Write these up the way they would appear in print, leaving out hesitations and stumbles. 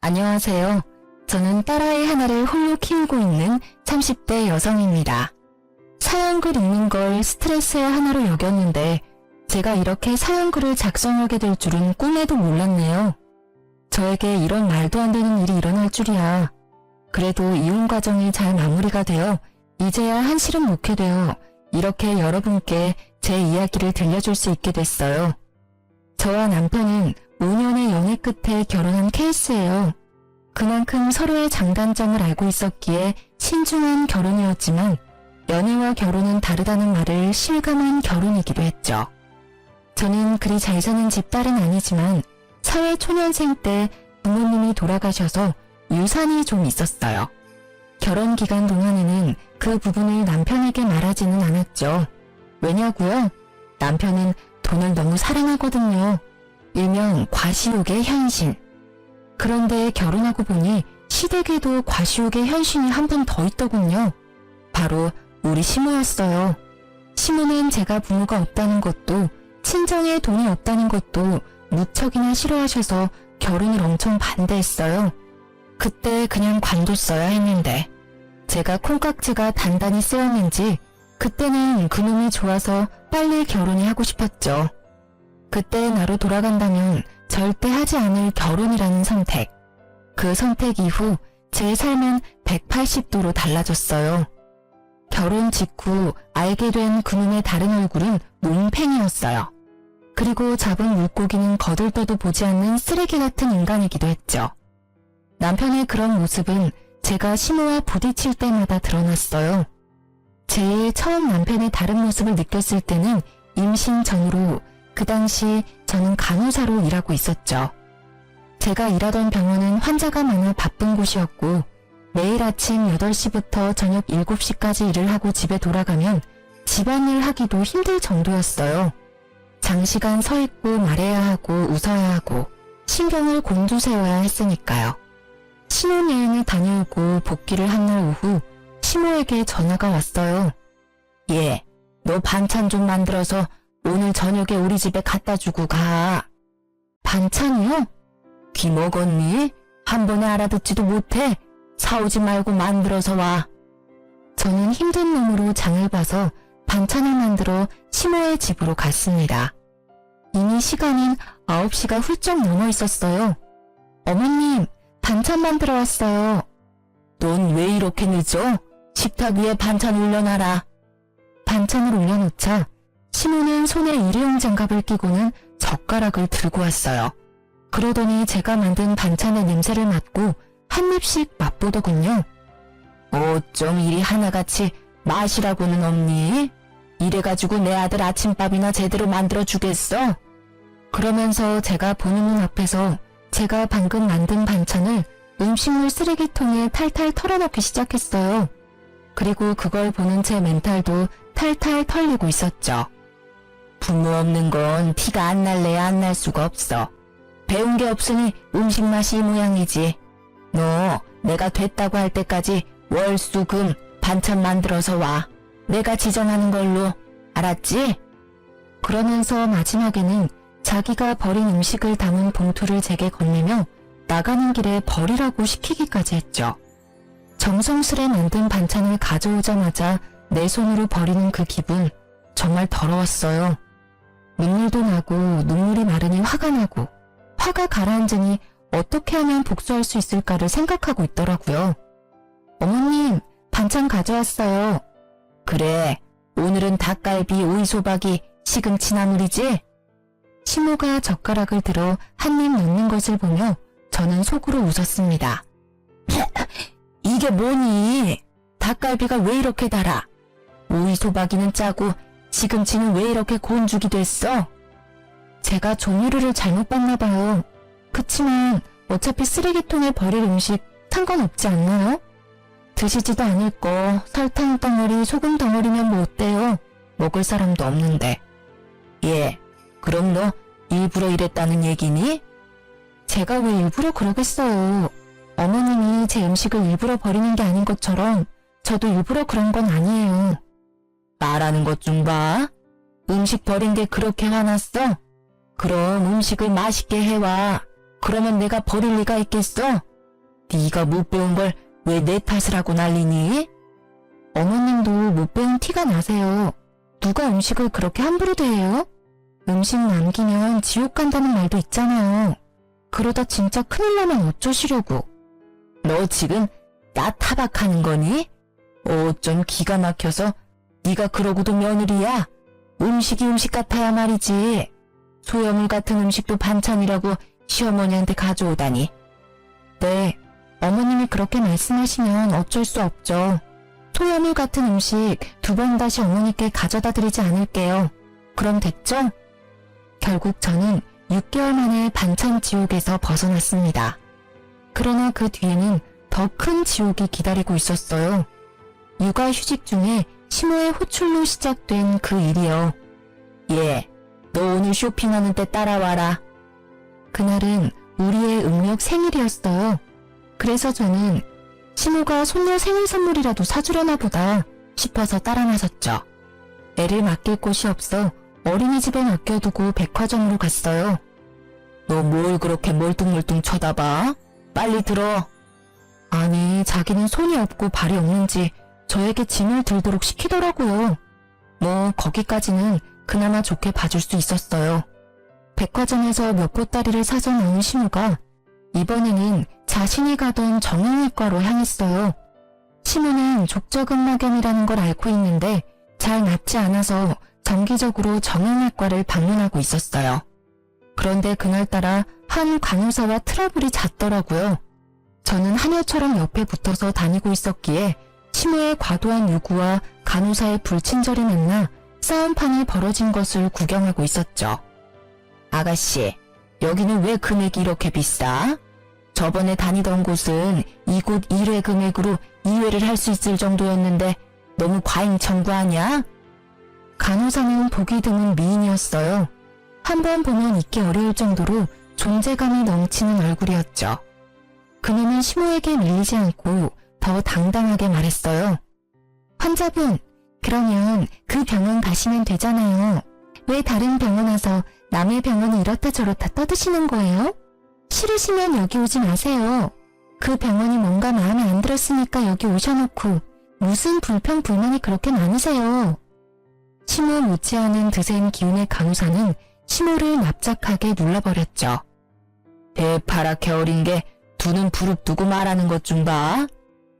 안녕하세요. 저는 딸아이 하나를 홀로 키우고 있는 30대 여성입니다. 사연글 읽는 걸 스트레스의 하나로 여겼는데 제가 이렇게 사연글을 작성하게 될 줄은 꿈에도 몰랐네요. 저에게 이런 말도 안 되는 일이 일어날 줄이야. 그래도 이혼 과정이 잘 마무리가 되어 이제야 한시름 놓게 되어 이렇게 여러분께 제 이야기를 들려줄 수 있게 됐어요. 저와 남편은 5년의 연애 끝에 결혼한 케이스예요. 그만큼 서로의 장단점을 알고 있었기에 신중한 결혼이었지만 연애와 결혼은 다르다는 말을 실감한 결혼이기도 했죠. 저는 그리 잘 사는 집 딸은 아니지만 사회 초년생 때 부모님이 돌아가셔서 유산이 좀 있었어요. 결혼 기간 동안에는 그 부분을 남편에게 말하지는 않았죠. 왜냐고요? 남편은 돈을 너무 사랑하거든요. 일명 과시욕의 현신. 그런데 결혼하고 보니 시댁에도 과시욕의 현신이 한 분 더 있더군요. 바로 우리 시모였어요. 시모는 제가 부모가 없다는 것도 친정에 돈이 없다는 것도 무척이나 싫어하셔서 결혼을 엄청 반대했어요. 그때 그냥 관뒀어야 했는데 제가 콩깍지가 단단히 쓰였는지 그때는 그놈이 좋아서 빨리 결혼이 하고 싶었죠. 그때 나로 돌아간다면 절대 하지 않을 결혼이라는 선택. 그 선택 이후 제 삶은 180도로 달라졌어요. 결혼 직후 알게 된 그놈의 다른 얼굴은 논팽이였어요. 그리고 잡은 물고기는 거들떠도 보지 않는 쓰레기 같은 인간이기도 했죠. 남편의 그런 모습은 제가 시모와 부딪힐 때마다 드러났어요. 제일 처음 남편의 다른 모습을 느꼈을 때는 임신 전으로 그 당시 저는 간호사로 일하고 있었죠. 제가 일하던 병원은 환자가 많아 바쁜 곳이었고 매일 아침 8시부터 저녁 7시까지 일을 하고 집에 돌아가면 집안일 하기도 힘들 정도였어요. 장시간 서 있고 말해야 하고 웃어야 하고 신경을 곤두세워야 했으니까요. 신혼여행을 다녀오고 복귀를 한 날 오후 시모에게 전화가 왔어요. 얘, 너 반찬 좀 만들어서 오늘 저녁에 우리 집에 갖다 주고 가. 반찬이요? 귀 먹었니? 한 번에 알아듣지도 못해. 사오지 말고 만들어서 와. 저는 힘든 놈으로 장을 봐서 반찬을 만들어 시모의 집으로 갔습니다. 이미 시간인 9시가 훌쩍 넘어 있었어요. 어머님, 반찬 만들어 왔어요. 넌 왜 이렇게 늦어? 식탁 위에 반찬 올려놔라. 반찬을 올려놓자 시모는 손에 일회용 장갑을 끼고는 젓가락을 들고 왔어요. 그러더니 제가 만든 반찬의 냄새를 맡고 한 입씩 맛보더군요. 어쩜 이리 하나같이 맛이라고는 없니? 이래가지고 내 아들 아침밥이나 제대로 만들어주겠어? 그러면서 제가 보는 눈 앞에서 제가 방금 만든 반찬을 음식물 쓰레기통에 탈탈 털어넣기 시작했어요. 그리고 그걸 보는 제 멘탈도 탈탈 털리고 있었죠. 부모 없는 건 티가 안 날래야 안 날 수가 없어. 배운 게 없으니 음식 맛이 이 모양이지. 너 내가 됐다고 할 때까지 월수금 반찬 만들어서 와. 내가 지정하는 걸로. 알았지? 그러면서 마지막에는 자기가 버린 음식을 담은 봉투를 제게 건네며 나가는 길에 버리라고 시키기까지 했죠. 정성스레 만든 반찬을 가져오자마자 내 손으로 버리는 그 기분 정말 더러웠어요. 눈물도 나고 눈물이 마르니 화가 나고 화가 가라앉으니 어떻게 하면 복수할 수 있을까를 생각하고 있더라고요. 어머님, 반찬 가져왔어요. 그래, 오늘은 닭갈비, 오이소박이, 시금치 나물이지? 시모가 젓가락을 들어 한 입 넣는 것을 보며 저는 속으로 웃었습니다. 이게 뭐니? 닭갈비가 왜 이렇게 달아? 오이소박이는 짜고 시금치는 왜 이렇게 곤죽이 됐어? 제가 종류를 잘못 봤나 봐요. 그치만 어차피 쓰레기통에 버릴 음식 상관없지 않나요? 드시지도 않을 거 설탕 덩어리, 소금 덩어리면 뭐 어때요? 먹을 사람도 없는데. 예, 그럼 너 일부러 이랬다는 얘기니? 제가 왜 일부러 그러겠어요. 어머님이 제 음식을 일부러 버리는 게 아닌 것처럼 저도 일부러 그런 건 아니에요. 말하는 것 좀 봐. 음식 버린 게 그렇게 화났어? 그럼 음식을 맛있게 해와. 그러면 내가 버릴 리가 있겠어? 네가 못 배운 걸 왜 내 탓을 하고 난리니? 어머님도 못 배운 티가 나세요. 누가 음식을 그렇게 함부로 대해요? 음식 남기면 지옥 간다는 말도 있잖아요. 그러다 진짜 큰일 나면 어쩌시려고. 너 지금 나 타박하는 거니? 좀 기가 막혀서 네가 그러고도 며느리야? 음식이 음식 같아야 말이지. 소염물 같은 음식도 반찬이라고 시어머니한테 가져오다니. 네, 어머님이 그렇게 말씀하시면 어쩔 수 없죠. 소염물 같은 음식 2번 다시 어머니께 가져다 드리지 않을게요. 그럼 됐죠? 결국 저는 6개월 만에 반찬 지옥에서 벗어났습니다. 그러나 그 뒤에는 더 큰 지옥이 기다리고 있었어요. 육아휴직 중에 시모의 호출로 시작된 그 일이요. 너 오늘 쇼핑하는 때 따라와라. 그날은 우리의 음력 생일이었어요. 그래서 저는 시모가 손녀 생일 선물이라도 사주려나 보다 싶어서 따라 나섰죠. 애를 맡길 곳이 없어 어린이집에 맡겨두고 백화점으로 갔어요. 너 뭘 그렇게 멀뚱멀뚱 쳐다봐? 빨리 들어. 아니, 자기는 손이 없고 발이 없는지 저에게 짐을 들도록 시키더라고요. 뭐 거기까지는 그나마 좋게 봐줄 수 있었어요. 백화점에서 몇 보따리를 사서 나온 시모가 이번에는 자신이 가던 정형외과로 향했어요. 시모는 족저근막염이라는 걸 앓고 있는데 잘 낫지 않아서 정기적으로 정형외과를 방문하고 있었어요. 그런데 그날따라 한 간호사와 트러블이 잦더라고요. 저는 하녀처럼 옆에 붙어서 다니고 있었기에 시모의 과도한 요구와 간호사의 불친절이 만나 싸움판이 벌어진 것을 구경하고 있었죠. 아가씨, 여기는 왜 금액이 이렇게 비싸? 저번에 다니던 곳은 이곳 1회 금액으로 2회를 할 수 있을 정도였는데 너무 과잉 청구 아니야? 간호사는 보기 드문 미인이었어요. 한번 보면 잊기 어려울 정도로 존재감이 넘치는 얼굴이었죠. 그녀는 시모에게 밀리지 않고 더 당당하게 말했어요. 환자분, 그러면 그 병원 가시면 되잖아요. 왜 다른 병원 와서 남의 병원이 이렇다 저렇다 떠드시는 거예요? 싫으시면 여기 오지 마세요. 그 병원이 뭔가 마음에 안 들었으니까 여기 오셔놓고 무슨 불평불만이 그렇게 많으세요. 시모 못지않은 드센 기운의 간호사는 시모를 납작하게 눌러버렸죠. 대파랗게 어린 게 두 눈 부릅뜨고 말하는 것 좀 봐.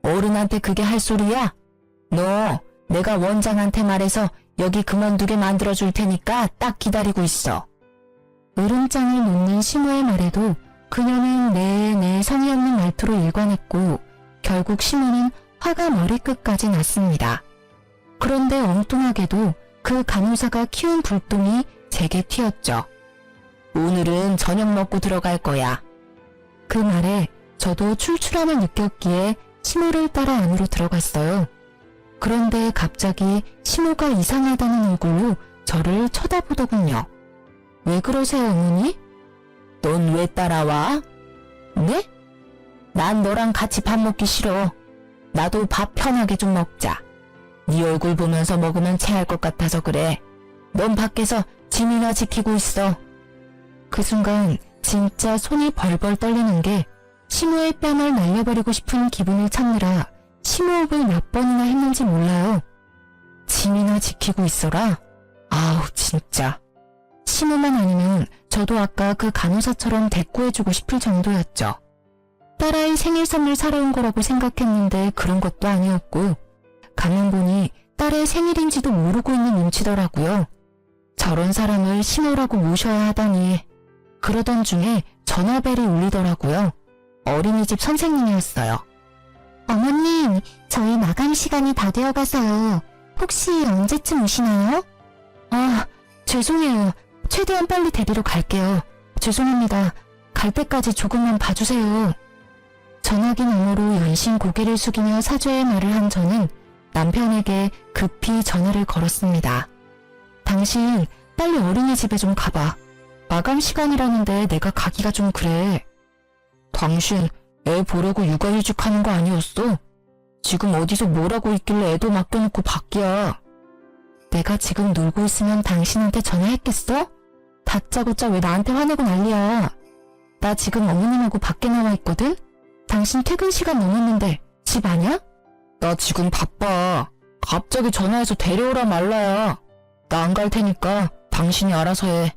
어른한테 그게 할 소리야? 너 내가 원장한테 말해서 여기 그만두게 만들어줄 테니까 딱 기다리고 있어. 으름장을 놓는 시모의 말에도 그녀는 네 성의 없는 말투로 일관했고 결국 시모는 화가 머리끝까지 났습니다. 그런데 엉뚱하게도 그 간호사가 키운 불똥이 제게 튀었죠. 오늘은 저녁 먹고 들어갈 거야. 그 말에 저도 출출함을 느꼈기에 시모를 따라 안으로 들어갔어요. 그런데 갑자기 시모가 이상하다는 얼굴로 저를 쳐다보더군요. 왜 그러세요, 어머니? 넌 왜 따라와? 네? 난 너랑 같이 밥 먹기 싫어. 나도 밥 편하게 좀 먹자. 네 얼굴 보면서 먹으면 체할 것 같아서 그래. 넌 밖에서 짐이나 지키고 있어. 그 순간 진짜 손이 벌벌 떨리는 게 시모의 뺨을 날려버리고 싶은 기분을 참느라 심호흡을 몇 번이나 했는지 몰라요. 짐이나 지키고 있어라? 아우 진짜. 시모만 아니면 저도 아까 그 간호사처럼 대꾸해주고 싶을 정도였죠. 딸아이 생일 선물 사러 온 거라고 생각했는데 그런 것도 아니었고 가만 보니 딸의 생일인지도 모르고 있는 눈치더라고요. 저런 사람을 시모라고 모셔야 하다니. 그러던 중에 전화벨이 울리더라고요. 어린이집 선생님이었어요. 어머님, 저희 마감 시간이 다 되어가서요. 혹시 언제쯤 오시나요? 아, 죄송해요. 최대한 빨리 데리러 갈게요. 죄송합니다. 갈 때까지 조금만 봐주세요. 전화기 너머로 연신 고개를 숙이며 사죄의 말을 한 저는 남편에게 급히 전화를 걸었습니다. 당신 빨리 어린이집에 좀 가봐. 마감 시간이라는데 내가 가기가 좀 그래. 당신 애 보려고 육아휴직하는 거 아니었어? 지금 어디서 뭘 하고 있길래 애도 맡겨놓고 밖이야. 내가 지금 놀고 있으면 당신한테 전화했겠어? 다짜고짜 왜 나한테 화내고 난리야. 나 지금 어머님하고 밖에 나와 있거든? 당신 퇴근 시간 넘었는데 집 아냐? 나 지금 바빠. 갑자기 전화해서 데려오라 말라야. 나 안 갈 테니까 당신이 알아서 해.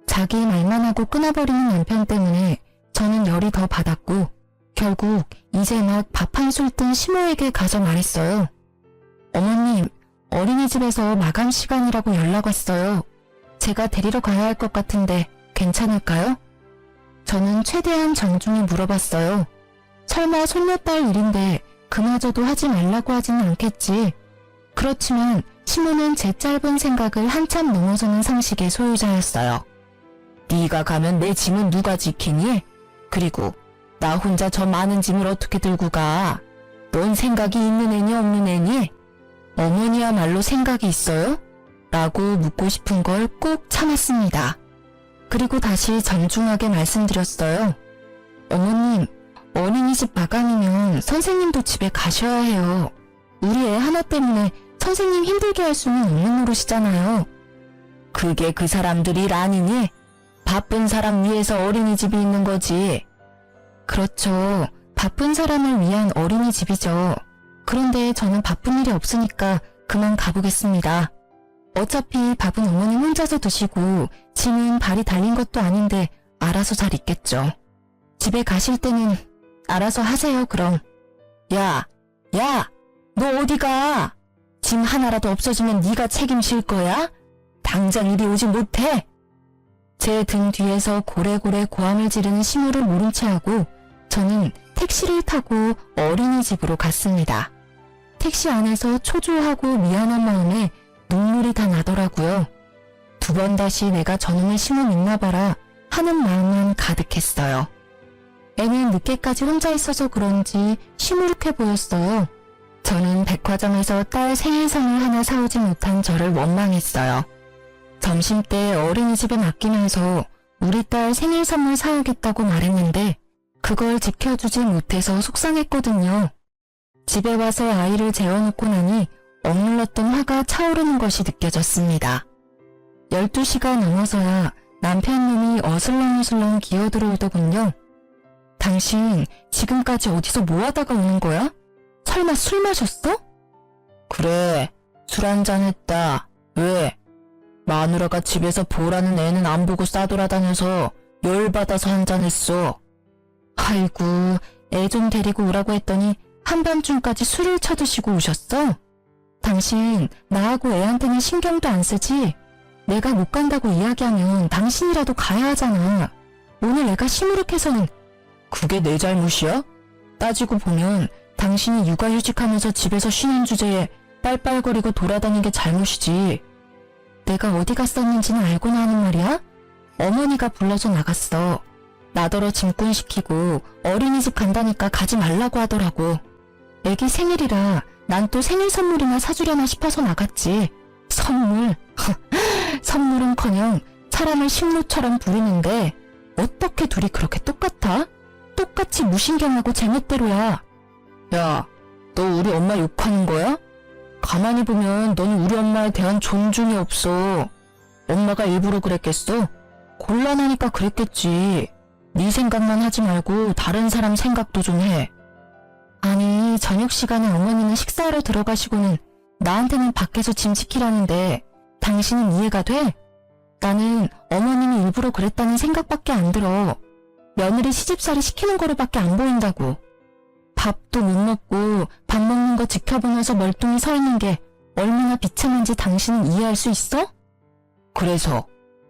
자기 말만 하고 끊어버리는 남편 때문에 저는 열이 더 받았고 결국 이제 막 밥 한 술 뜬 시모에게 가서 말했어요. 어머님, 어린이집에서 마감 시간이라고 연락 왔어요. 제가 데리러 가야 할 것 같은데 괜찮을까요? 저는 최대한 정중히 물어봤어요. 설마 손녀딸 일인데 그마저도 하지 말라고 하지는 않겠지. 그렇지만 시모는 제 짧은 생각을 한참 넘어서는 상식의 소유자였어요. 네가 가면 내 짐은 누가 지키니? 그리고 나 혼자 저 많은 짐을 어떻게 들고 가? 넌 생각이 있는 애니 없는 애니? 어머니야말로 생각이 있어요? 라고 묻고 싶은 걸 꼭 참았습니다. 그리고 다시 정중하게 말씀드렸어요. 어머님, 어린이집 마감이면 선생님도 집에 가셔야 해요. 우리 애 하나 때문에 선생님 힘들게 할 수는 없는 노릇이잖아요. 그게 그 사람들 일 아니니? 바쁜 사람 위해서 어린이집이 있는 거지. 그렇죠. 바쁜 사람을 위한 어린이집이죠. 그런데 저는 바쁜 일이 없으니까 그만 가보겠습니다. 어차피 밥은 어머님 혼자서 드시고 짐은 발이 달린 것도 아닌데 알아서 잘 있겠죠. 집에 가실 때는 알아서 하세요, 그럼. 야, 너 어디 가? 짐 하나라도 없어지면 네가 책임질 거야? 당장 이리 오지 못해? 제 등 뒤에서 고래고래 고함을 지르는 시모를 모른 채 하고 저는 택시를 타고 어린이집으로 갔습니다. 택시 안에서 초조하고 미안한 마음에 눈물이 다 나더라고요. 두 번 다시 내가 저놈의 시모 믿나 봐라 하는 마음만 가득했어요. 애는 늦게까지 혼자 있어서 그런지 시무룩해 보였어요. 저는 백화점에서 딸 생일 선물 하나 사오지 못한 저를 원망했어요. 점심때 어린이집에 맡기면서 우리 딸 생일 선물 사오겠다고 말했는데 그걸 지켜주지 못해서 속상했거든요. 집에 와서 아이를 재워놓고 나니 억눌렀던 화가 차오르는 것이 느껴졌습니다. 12시가 넘어서야 남편놈이 어슬렁어슬렁 기어들어오더군요. 당신 지금까지 어디서 뭐하다가 오는 거야? 설마 술 마셨어? 그래, 술 한잔 했다. 왜? 마누라가 집에서 보라는 애는 안 보고 싸돌아다녀서 열받아서 한잔 했어. 아이고, 애 좀 데리고 오라고 했더니 한밤중까지 술을 쳐드시고 오셨어? 당신 나하고 애한테는 신경도 안 쓰지? 내가 못 간다고 이야기하면 당신이라도 가야 하잖아. 오늘 애가 시무룩해서는 그게 내 잘못이야? 따지고 보면 당신이 육아휴직하면서 집에서 쉬는 주제에 빨빨거리고 돌아다닌 게 잘못이지. 내가 어디 갔었는지는 알고나 하는 말이야? 어머니가 불러서 나갔어. 나더러 짐꾼 시키고 어린이집 간다니까 가지 말라고 하더라고. 애기 생일이라 난 또 생일 선물이나 사주려나 싶어서 나갔지. 선물? 선물은커녕 사람을 식모처럼 부리는데 어떻게 둘이 그렇게 똑같아? 똑같이 무신경하고 제멋대로야. 야, 너 우리 엄마 욕하는 거야? 가만히 보면 너는 우리 엄마에 대한 존중이 없어. 엄마가 일부러 그랬겠어? 곤란하니까 그랬겠지. 네 생각만 하지 말고 다른 사람 생각도 좀 해. 아니, 저녁 시간에 어머니는 식사하러 들어가시고는 나한테는 밖에서 짐 지키라는데 당신은 이해가 돼? 나는 어머님이 일부러 그랬다는 생각밖에 안 들어. 며느리 시집살이 시키는 거로밖에 안 보인다고. 밥도 못 먹고 밥 먹는 거 지켜보면서 멀뚱히 서 있는 게 얼마나 비참한지 당신은 이해할 수 있어? 그래서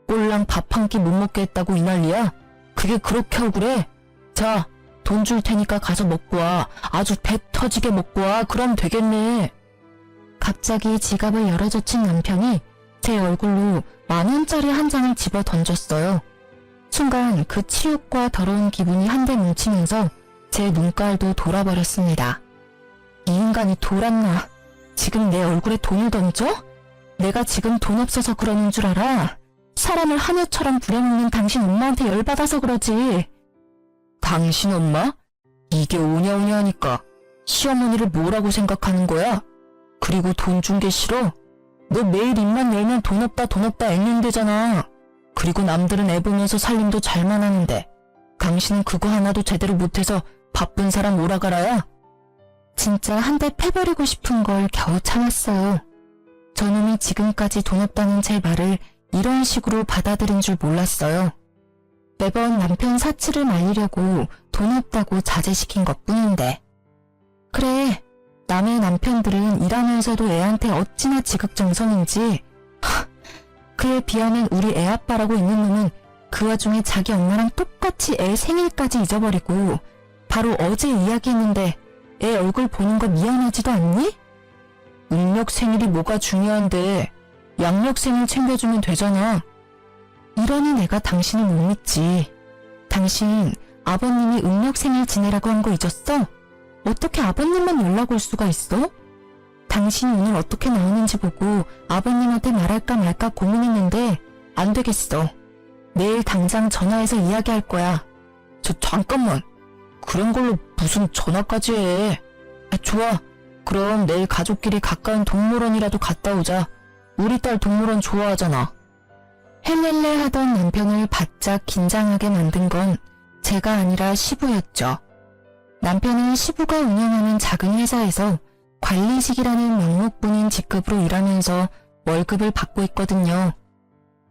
꼴랑 밥 한 끼 못 먹게 했다고 이 난리야? 그게 그렇게 억울해? 자, 돈 줄 테니까 가서 먹고 와. 아주 배 터지게 먹고 와. 그럼 되겠네. 갑자기 지갑을 열어젖힌 남편이 제 얼굴로 10,000원짜리 한 장을 집어 던졌어요. 순간 그 치욕과 더러운 기분이 한데 뭉치면서 제 눈깔도 돌아버렸습니다. 이 인간이 돌았나? 지금 내 얼굴에 돈을 던져? 내가 지금 돈 없어서 그러는 줄 알아? 사람을 하녀처럼 부려먹는 당신 엄마한테 열받아서 그러지. 당신 엄마? 이게 오냐오냐 하니까 시어머니를 뭐라고 생각하는 거야? 그리고 돈 준 게 싫어? 너 매일 입만 열면 돈 없다 앵앵대잖아. 그리고 남들은 애 보면서 살림도 잘만 하는데 당신은 그거 하나도 제대로 못해서 바쁜 사람 오라가라야. 진짜 한 대 패버리고 싶은 걸 겨우 참았어요. 저놈이 지금까지 돈 없다는 제 말을 이런 식으로 받아들인 줄 몰랐어요. 매번 남편 사치를 말리려고 돈 없다고 자제시킨 것뿐인데. 그래, 남의 남편들은 일하면서도 애한테 어찌나 지극정성인지. 그에 비하면 우리 애아빠라고 있는 놈은 그 와중에 자기 엄마랑 똑같이 애 생일까지 잊어버리고 바로 어제 이야기했는데 애 얼굴 보는 거 미안하지도 않니? 음력 생일이 뭐가 중요한데 양력 생일 챙겨주면 되잖아. 이러니 내가 당신을 못 믿지. 당신 아버님이 음력 생일 지내라고 한 거 잊었어? 어떻게 아버님만 연락 올 수가 있어? 당신이 오늘 어떻게 나오는지 보고 아버님한테 말할까 말까 고민했는데 안 되겠어. 내일 당장 전화해서 이야기할 거야. 잠깐만. 그런 걸로 무슨 전화까지 해. 좋아. 그럼 내일 가족끼리 가까운 동물원이라도 갔다 오자. 우리 딸 동물원 좋아하잖아. 헬렐레 하던 남편을 바짝 긴장하게 만든 건 제가 아니라 시부였죠. 남편은 시부가 운영하는 작은 회사에서 관리직이라는 명목뿐인 직급으로 일하면서 월급을 받고 있거든요.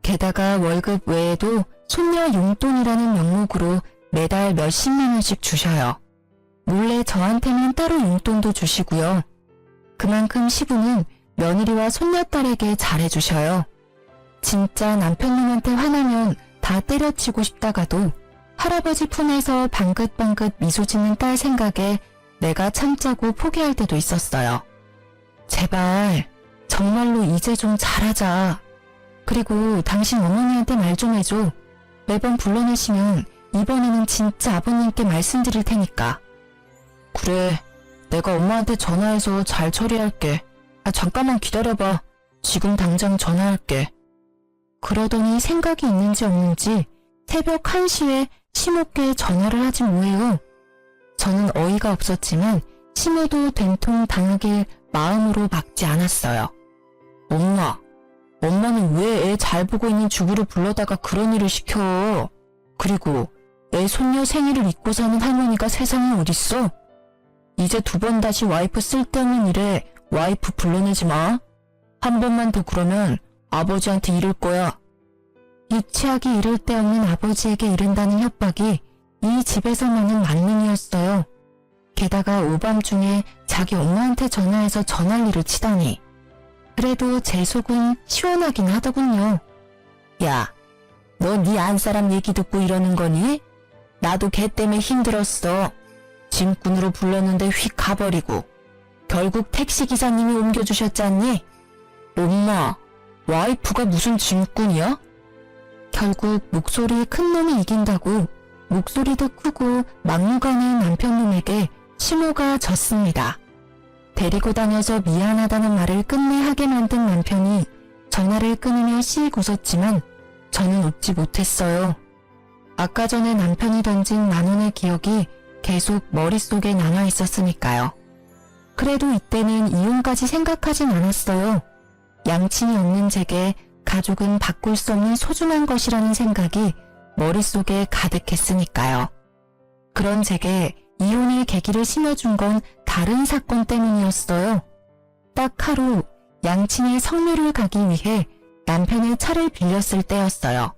게다가 월급 외에도 손녀 용돈이라는 명목으로 매달 몇십만 원씩 주셔요. 몰래 저한테는 따로 용돈도 주시고요. 그만큼 시부는 며느리와 손녀딸에게 잘해주셔요. 진짜 남편놈한테 화나면 다 때려치고 싶다가도 할아버지 품에서 방긋방긋 미소 짓는 딸 생각에 내가 참자고 포기할 때도 있었어요. 제발 정말로 이제 좀 잘하자. 그리고 당신 어머니한테 말 좀 해줘. 매번 불러내시면 이번에는 진짜 아버님께 말씀드릴 테니까. 그래, 내가 엄마한테 전화해서 잘 처리할게. 잠깐만 기다려봐. 지금 당장 전화할게. 그러더니 생각이 있는지 없는지 새벽 1시에 시모께 전화를 하지 뭐해요. 저는 어이가 없었지만 시모도 된통 당하길 마음으로 막지 않았어요. 엄마는 왜 애 잘 보고 있는 주부를 불러다가 그런 일을 시켜? 그리고 애 손녀 생일을 잊고 사는 할머니가 세상에 어딨어? 이제 2번 다시 와이프 쓸데없는 일에 와이프 불러내지 마. 한 번만 더 그러면 아버지한테 이를 거야. 유치하기 이를 데 없는 아버지에게 이른다는 협박이 이 집에서만은 만능이었어요. 게다가 오밤중에 자기 엄마한테 전화해서 전화리를 치다니. 그래도 제 속은 시원하긴 하더군요. 야, 너 네 안사람 얘기 듣고 이러는 거니? 나도 걔 때문에 힘들었어. 짐꾼으로 불렀는데 휙 가버리고 결국 택시기사님이 옮겨주셨지 않니? 엄마, 와이프가 무슨 짐꾼이야? 결국 목소리 큰 놈이 이긴다고 목소리도 크고 막무가내인 남편놈에게 시모가 졌습니다. 데리고 다녀서 미안하다는 말을 끝내 하게 만든 남편이 전화를 끊으며 씩 웃었지만 저는 웃지 못했어요. 아까 전에 남편이 던진 10,000원의 기억이 계속 머릿속에 남아있었으니까요. 그래도 이때는 이혼까지 생각하진 않았어요. 양친이 없는 제게 가족은 바꿀 수 없는 소중한 것이라는 생각이 머릿속에 가득했으니까요. 그런 제게 이혼의 계기를 심어준 건 다른 사건 때문이었어요. 딱 하루 양친의 성묘를 가기 위해 남편의 차를 빌렸을 때였어요.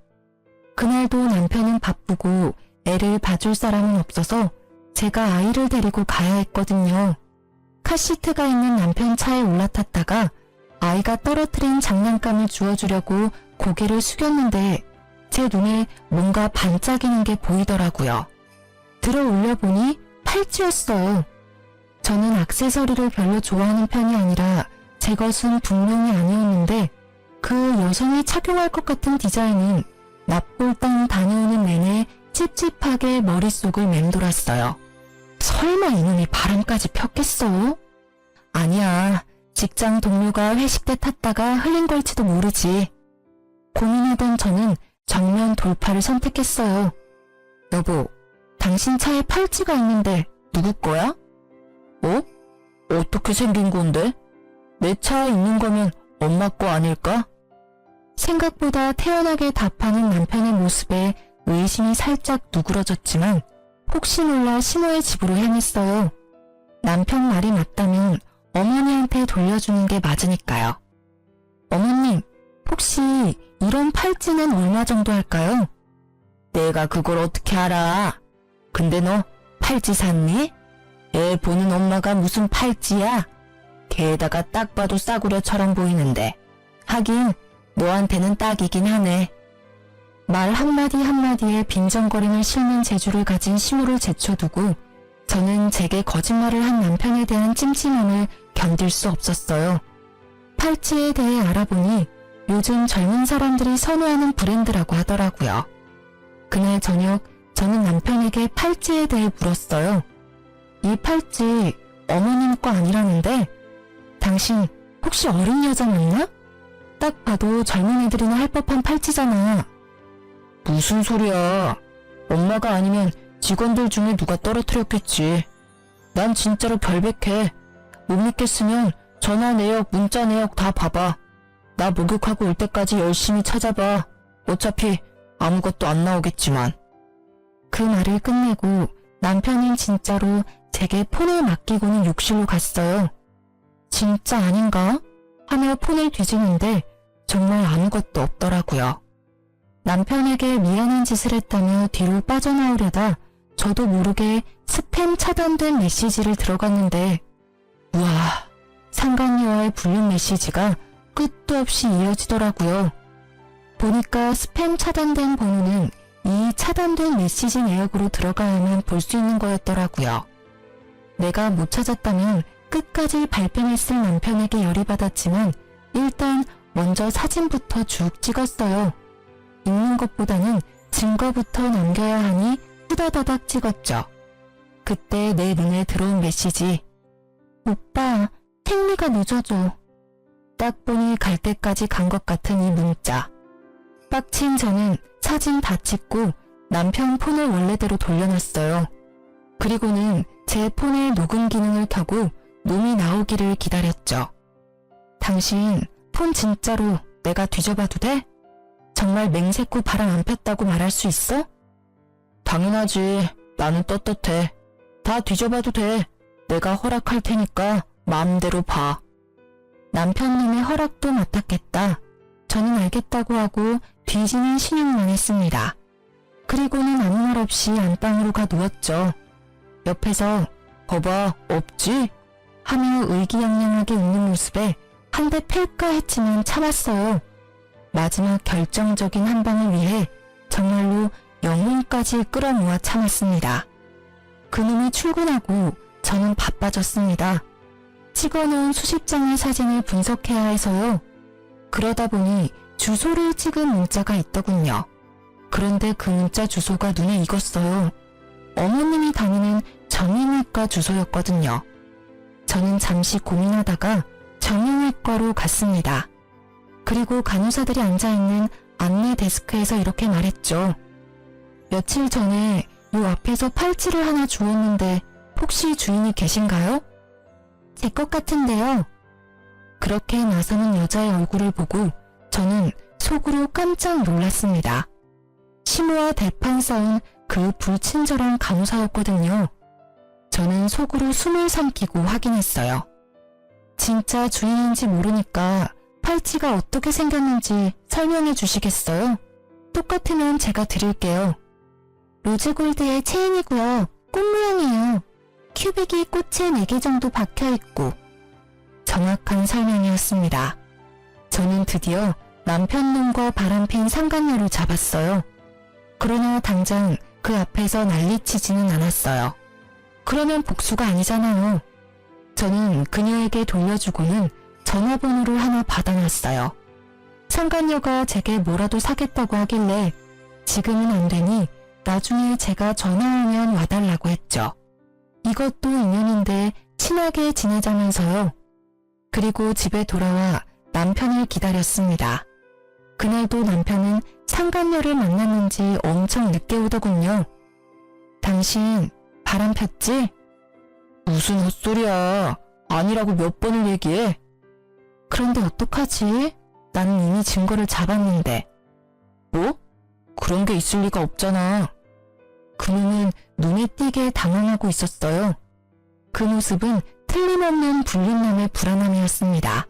그날도 남편은 바쁘고 애를 봐줄 사람은 없어서 제가 아이를 데리고 가야 했거든요. 카시트가 있는 남편 차에 올라탔다가 아이가 떨어뜨린 장난감을 주워주려고 고개를 숙였는데 제 눈에 뭔가 반짝이는 게 보이더라고요. 들어 올려보니 팔찌였어요. 저는 액세서리를 별로 좋아하는 편이 아니라 제 것은 분명히 아니었는데 그 여성이 착용할 것 같은 디자인은 납골당 다녀오는 내내 찝찝하게 머릿속을 맴돌았어요. 설마 이놈이 바람까지 폈겠어? 아니야. 직장 동료가 회식 때 탔다가 흘린 걸지도 모르지. 고민하던 저는 정면 돌파를 선택했어요. 여보, 당신 차에 팔찌가 있는데 누구 거야? 어떻게 생긴 건데? 내 차에 있는 거면 엄마 거 아닐까? 생각보다 태연하게 답하는 남편의 모습에 의심이 살짝 누그러졌지만 혹시 몰라 신호의 집으로 향했어요. 남편 말이 맞다면 어머니한테 돌려주는 게 맞으니까요. 어머님, 혹시 이런 팔찌는 얼마 정도 할까요? 내가 그걸 어떻게 알아? 근데 너 팔찌 샀니? 애 보는 엄마가 무슨 팔찌야? 게다가 딱 봐도 싸구려처럼 보이는데. 하긴 너한테는 딱이긴 하네. 말 한마디 한마디에 빈정거림을 싣는 재주를 가진 시모를 제쳐두고 저는 제게 거짓말을 한 남편에 대한 찜찜함을 견딜 수 없었어요. 팔찌에 대해 알아보니 요즘 젊은 사람들이 선호하는 브랜드라고 하더라고요. 그날 저녁 저는 남편에게 팔찌에 대해 물었어요. 이 팔찌 어머님 거 아니라는데? 당신 혹시 어린 여자 맞나? 딱 봐도 젊은 애들이나 할 법한 팔찌잖아. 무슨 소리야. 엄마가 아니면 직원들 중에 누가 떨어뜨렸겠지. 난 진짜로 결백해. 못 믿겠으면 전화 내역, 문자 내역 다 봐봐. 나 목욕하고 올 때까지 열심히 찾아봐. 어차피 아무것도 안 나오겠지만. 그 말을 끝내고 남편은 진짜로 제게 폰을 맡기고는 욕실로 갔어요. 진짜 아닌가? 하며 폰을 뒤지는데 정말 아무것도 없더라고요. 남편에게 미안한 짓을 했다며 뒤로 빠져나오려다 저도 모르게 스팸 차단된 메시지를 들어갔는데 우와, 상간녀와의 불륜 메시지가 끝도 없이 이어지더라고요. 보니까 스팸 차단된 번호는 이 차단된 메시지 내역으로 들어가야만 볼 수 있는 거였더라고요. 내가 못 찾았다면 끝까지 발뺌했을 남편에게 열이 받았지만 일단 먼저 사진부터 쭉 찍었어요. 읽는 것보다는 증거부터 남겨야 하니 후다다닥 찍었죠. 그때 내 눈에 들어온 메시지. 오빠, 택리가 늦어져. 딱 보니 갈 때까지 간 것 같은 이 문자. 빡친 저는 사진 다 찍고 남편 폰을 원래대로 돌려놨어요. 그리고는 제 폰의 녹음 기능을 켜고 놈이 나오기를 기다렸죠. 당신 폰 진짜로 내가 뒤져봐도 돼? 정말 맹세코 바람 안 폈다고 말할 수 있어? 당연하지. 나는 떳떳해. 다 뒤져봐도 돼. 내가 허락할 테니까 마음대로 봐. 남편님의 허락도 맡았겠다. 저는 알겠다고 하고 뒤지는 신용만 했습니다. 그리고는 아무 말 없이 안방으로 가 누웠죠. 옆에서 거봐 없지? 하며 의기양양하게 웃는 모습에 한 대 팰까 했지만 참았어요. 마지막 결정적인 한 방을 위해 정말로 영혼까지 끌어모아 참았습니다. 그놈이 출근하고 저는 바빠졌습니다. 찍어놓은 수십 장의 사진을 분석해야 해서요. 그러다 보니 주소를 찍은 문자가 있더군요. 그런데 그 문자 주소가 눈에 익었어요. 어머님이 다니는 정형외과 주소였거든요. 저는 잠시 고민하다가 정형외과로 갔습니다. 그리고 간호사들이 앉아있는 안내 데스크에서 이렇게 말했죠. 며칠 전에 요 앞에서 팔찌를 하나 주웠는데 혹시 주인이 계신가요? 제 것 같은데요. 그렇게 나서는 여자의 얼굴을 보고 저는 속으로 깜짝 놀랐습니다. 시모와 대판 싸운 그 불친절한 간호사였거든요. 저는 속으로 숨을 삼키고 확인했어요. 진짜 주인인지 모르니까 팔찌가 어떻게 생겼는지 설명해 주시겠어요? 똑같으면 제가 드릴게요. 로즈골드의 체인이고요. 꽃 모양이에요. 큐빅이 꽃에 4개 정도 박혀있고. 정확한 설명이었습니다. 저는 드디어 남편 놈과 바람핀 상간녀를 잡았어요. 그러나 당장 그 앞에서 난리치지는 않았어요. 그러면 복수가 아니잖아요. 저는 그녀에게 돌려주고는 전화번호를 하나 받아놨어요. 상간녀가 제게 뭐라도 사겠다고 하길래 지금은 안 되니 나중에 제가 전화하면 와달라고 했죠. 이것도 인연인데 친하게 지내자면서요. 그리고 집에 돌아와 남편을 기다렸습니다. 그날도 남편은 상간녀를 만났는지 엄청 늦게 오더군요. 당신 바람 폈지? 무슨 헛소리야. 아니라고 몇 번을 얘기해. 그런데 어떡하지? 나는 이미 증거를 잡았는데. 뭐? 그런 게 있을 리가 없잖아. 그놈은 눈에 띄게 당황하고 있었어요. 그 모습은 틀림없는 불륜남의 불안함이었습니다.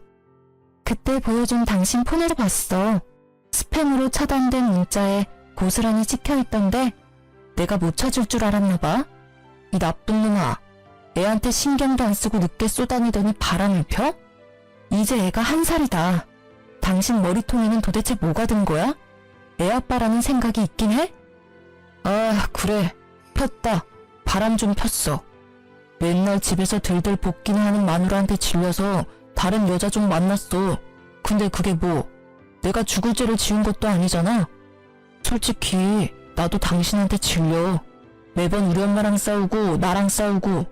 그때 보여준 당신 폰을 봤어. 스팸으로 차단된 문자에 고스란히 찍혀있던데 내가 못 찾을 줄 알았나 봐. 이 나쁜 놈아. 애한테 신경도 안 쓰고 늦게 쏘다니더니 바람을 펴? 이제 애가 1살이다. 당신 머리통에는 도대체 뭐가 든 거야? 애 아빠라는 생각이 있긴 해? 아, 그래. 폈다. 바람 좀 폈어. 맨날 집에서 들들 볶기나 하는 마누라한테 질려서 다른 여자 좀 만났어. 근데 그게 뭐? 내가 죽을 죄를 지은 것도 아니잖아. 솔직히 나도 당신한테 질려. 매번 우리 엄마랑 싸우고 나랑 싸우고.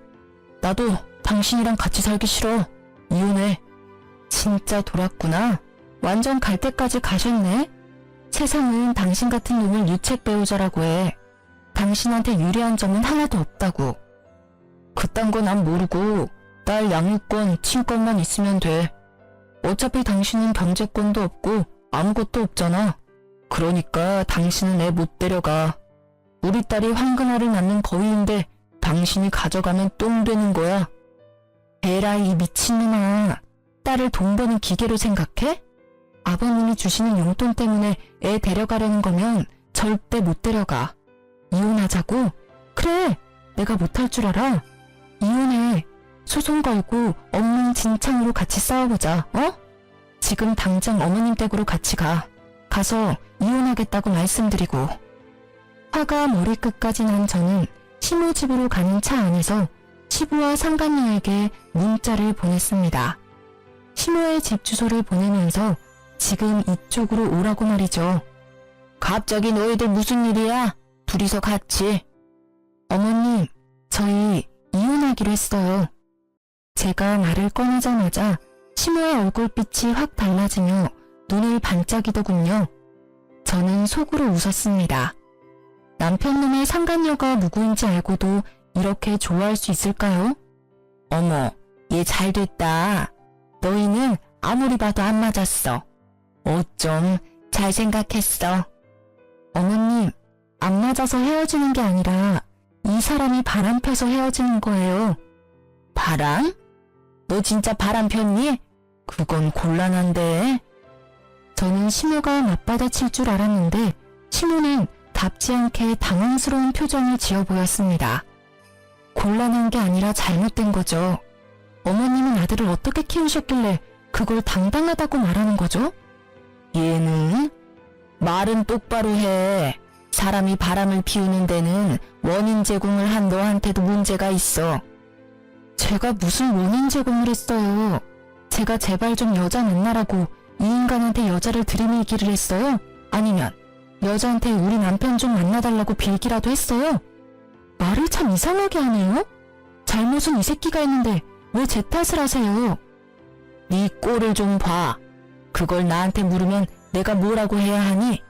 나도 당신이랑 같이 살기 싫어. 이혼해. 진짜 돌았구나. 완전 갈 때까지 가셨네. 세상은 당신 같은 놈을 유책 배우자라고 해. 당신한테 유리한 점은 하나도 없다고. 그딴 거 난 모르고 딸 양육권, 친권만 있으면 돼. 어차피 당신은 경제권도 없고 아무것도 없잖아. 그러니까 당신은 애 못 데려가. 우리 딸이 황금알을 낳는 거위인데 당신이 가져가면 똥 되는 거야. 에라이 미친놈아. 딸을 돈 버는 기계로 생각해? 아버님이 주시는 용돈 때문에 애 데려가려는 거면 절대 못 데려가. 이혼하자고? 그래. 내가 못할 줄 알아. 이혼해. 소송 걸고 엉망진창으로 같이 싸워보자. 어? 지금 당장 어머님 댁으로 같이 가. 가서 이혼하겠다고 말씀드리고. 화가 머리끝까지 난 저는 시모 집으로 가는 차 안에서 시부와 상간녀에게 문자를 보냈습니다. 시모의 집 주소를 보내면서 지금 이쪽으로 오라고 말이죠. 갑자기 너희들 무슨 일이야? 둘이서 같이. 어머님, 저희 이혼하기로 했어요. 제가 말을 꺼내자마자 시모의 얼굴빛이 확 달라지며 눈을 반짝이더군요. 저는 속으로 웃었습니다. 남편놈의 상간녀가 누구인지 알고도 이렇게 좋아할 수 있을까요? 어머, 얘 잘됐다. 너희는 아무리 봐도 안 맞았어. 어쩜 잘 생각했어. 어머님, 안 맞아서 헤어지는 게 아니라 이 사람이 바람 펴서 헤어지는 거예요. 바람? 너 진짜 바람 폈니? 그건 곤란한데. 저는 시모가 맞받아칠 줄 알았는데 시모는 답지 않게 당황스러운 표정을 지어 보였습니다. 곤란한 게 아니라 잘못된 거죠. 어머님은 아들을 어떻게 키우셨길래 그걸 당당하다고 말하는 거죠? 얘는? 말은 똑바로 해. 사람이 바람을 피우는 데는 원인 제공을 한 너한테도 문제가 있어. 제가 무슨 원인 제공을 했어요? 제가 제발 좀 여자 만나라고 이 인간한테 여자를 들이밀기를 했어요? 아니면 여자한테 우리 남편 좀 만나달라고 빌기라도 했어요? 말을 참 이상하게 하네요? 잘못은 이 새끼가 했는데 왜 제 탓을 하세요? 네 꼴을 좀 봐. 그걸 나한테 물으면 내가 뭐라고 해야 하니?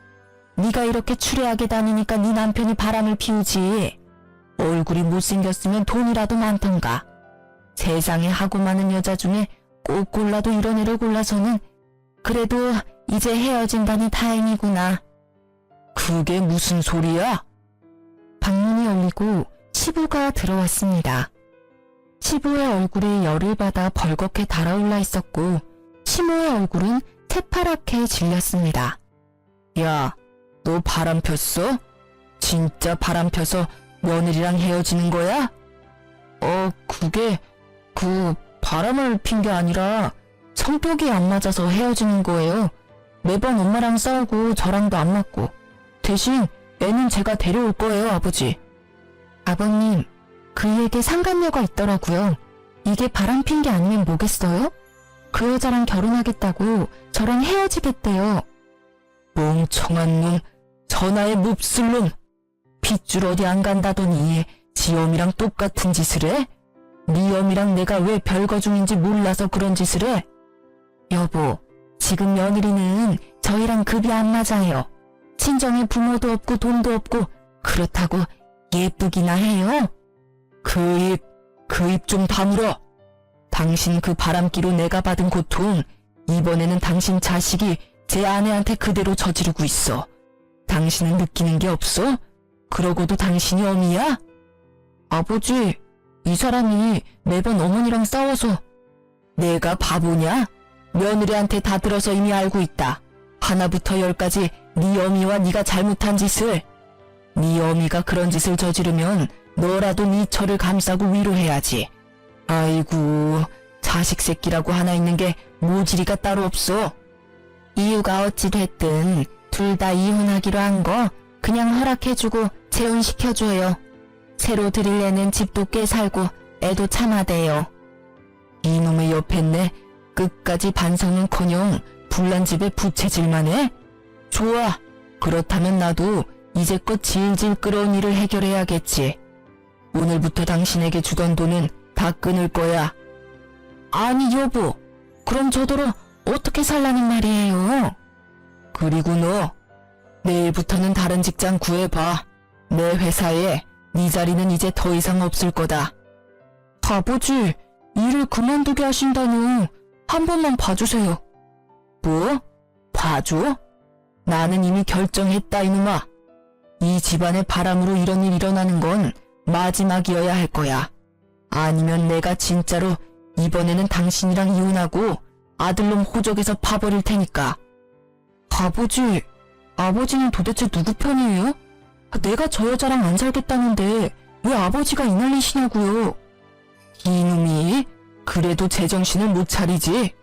네가 이렇게 추레하게 다니니까 네 남편이 바람을 피우지. 얼굴이 못생겼으면 돈이라도 많던가. 세상에 하고 많은 여자 중에 꼭 골라도 이런 애를 골라서는 그래도 이제 헤어진다니 다행이구나. 그게 무슨 소리야? 방문이 열리고 시부가 들어왔습니다. 시부의 얼굴이 열을 받아 벌겋게 달아올라 있었고 시모의 얼굴은 새파랗게 질렸습니다. 야, 너 바람 폈어? 진짜 바람 펴서 며느리랑 헤어지는 거야? 그게 바람을 핀 게 아니라 성격이 안 맞아서 헤어지는 거예요. 매번 엄마랑 싸우고 저랑도 안 맞고. 대신 애는 제가 데려올 거예요, 아버지. 아버님, 그에게 상간녀가 있더라고요. 이게 바람 핀 게 아니면 뭐겠어요? 그 여자랑 결혼하겠다고 저랑 헤어지겠대요. 멍청한 놈, 전화에 몹쓸 놈. 핏줄 어디 안 간다더니 지 엄이랑 똑같은 짓을 해? 네 엄이랑 내가 왜 별거 중인지 몰라서 그런 짓을 해? 여보, 지금 며느리는 저희랑 급이 안 맞아요. 친정에 부모도 없고 돈도 없고 그렇다고 예쁘기나 해요? 그 입 좀 다물어. 당신 그 바람기로 내가 받은 고통, 이번에는 당신 자식이 제 아내한테 그대로 저지르고 있어. 당신은 느끼는 게 없어? 그러고도 당신이 어미야? 아버지, 이 사람이 매번 어머니랑 싸워서. 내가 바보냐? 며느리한테 다 들어서 이미 알고 있다. 하나부터 열까지 네 어미와 네가 잘못한 짓을. 네 어미가 그런 짓을 저지르면 너라도 네 처를 감싸고 위로해야지. 아이고, 자식 새끼라고 하나 있는 게 모질이가 따로 없어. 이유가 어찌 됐든 둘 다 이혼하기로 한 거 그냥 허락해주고 재혼시켜줘요. 새로 들일 애는 집도 꽤 살고 애도 참하대요. 이놈의 옆했네. 끝까지 반성은커녕 불난 집에 부채질만 해? 좋아. 그렇다면 나도 이제껏 질질 끌어온 일을 해결해야겠지. 오늘부터 당신에게 주던 돈은 다 끊을 거야. 아니 여보, 그럼 저더러 어떻게 살라는 말이에요? 그리고 너, 내일부터는 다른 직장 구해봐. 내 회사에 네 자리는 이제 더 이상 없을 거다. 아버지, 일을 그만두게 하신다뇨. 한 번만 봐주세요. 뭐? 봐줘? 나는 이미 결정했다 이놈아. 이 집안의 바람으로 이런 일 일어나는 건 마지막이어야 할 거야. 아니면 내가 진짜로 이번에는 당신이랑 이혼하고 아들놈 호적에서 파버릴 테니까. 아버지, 아버지는 도대체 누구 편이에요? 내가 저 여자랑 안 살겠다는데 왜 아버지가 이 난리시냐고요. 이놈이 그래도 제정신을 못 차리지.